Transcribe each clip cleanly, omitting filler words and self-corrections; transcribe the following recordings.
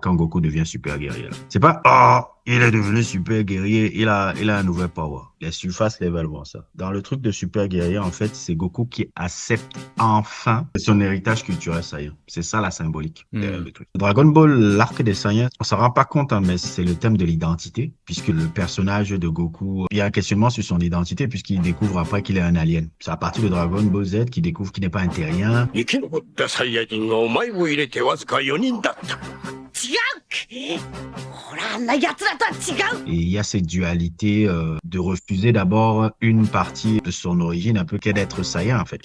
quand Goku devient super guerrier. C'est pas, oh, il est devenu super guerrier, il a un nouvel power. Les surface level, bon, ça. Dans le truc de super guerrier, en fait, c'est Goku qui accepte enfin son héritage culturel Saiyan. C'est ça la symbolique derrière le truc. Dragon Ball, l'arc des Saiyans, on s'en rend pas compte, hein, mais c'est le thème de l'identité, puisque le personnage de Goku, il y a un questionnement sur son identité, puisqu'il découvre après qu'il est un alien. C'est à partir de Dragon Ball Z qu'il découvre qu'il n'est pas un terrien. Et il y a cette dualité de refuser d'abord une partie de son origine, un peu qu'est d'être Saiyan en fait.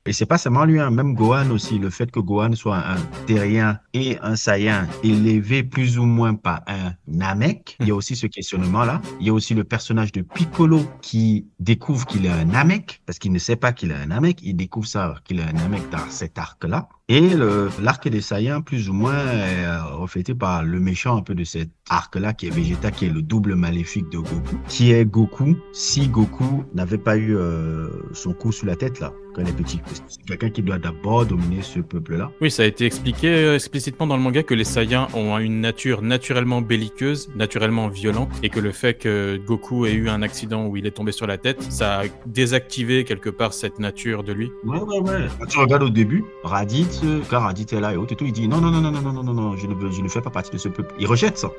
Et c'est pas seulement lui, hein, même Gohan aussi, le fait que Gohan soit un terrien et un Saiyan élevé plus ou moins par un Namek, il y a aussi ce questionnement-là. Il y a aussi le personnage de Piccolo qui découvre qu'il est un Namek, parce qu'il ne sait pas qu'il est un Namek, il découvre ça qu'il est un Namek dans cet arc-là. Et l'arc des Saiyans, plus ou moins, est reflété par le méchant un peu de cet arc-là, qui est Vegeta, qui est le double maléfique de Goku, qui est Goku, si Goku n'avait pas eu son coup sous la tête, là, quand il est petit. C'est quelqu'un qui doit d'abord dominer ce peuple-là. Oui, ça a été expliqué explicitement dans le manga que les Saiyans ont une nature naturellement belliqueuse, naturellement violente, et que le fait que Goku ait eu un accident où il est tombé sur la tête, ça a désactivé quelque part cette nature de lui. Ouais. Quand tu regardes au début, Raditz, quand Raditz est là et autres et tout, il dit non, je ne fais pas partie de ce peuple. Il rejette ça.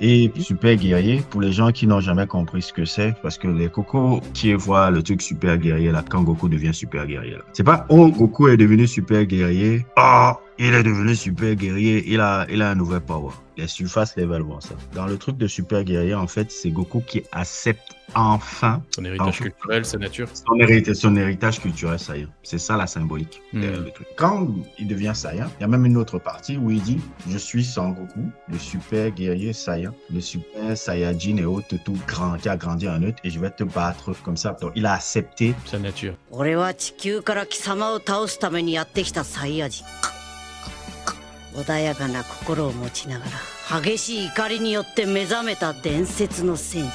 Et puis super guerrier, pour les gens qui n'ont jamais compris ce que c'est, parce que les cocos qui voient le truc super guerrier là, quand Goku devient super guerrier là, c'est pas oh Goku est devenu super guerrier, oh il est devenu super guerrier, il a un nouvel power. Les surface level, bon ça. Dans le truc de super guerrier, en fait, c'est Goku qui accepte enfin son héritage culturel, sa nature. Son héritage culturel Saiyan. C'est ça la symbolique derrière le truc. Quand il devient Saiyan, il y a même une autre partie où il dit je suis Son Goku, le super guerrier Saiyan, le super Saiyajin et autres, tout grand qui a grandi en eux, et je vais te battre comme ça. Donc il a accepté sa nature. 穏やかな心を持ちながら激しい怒りによって目覚めた伝説の戦士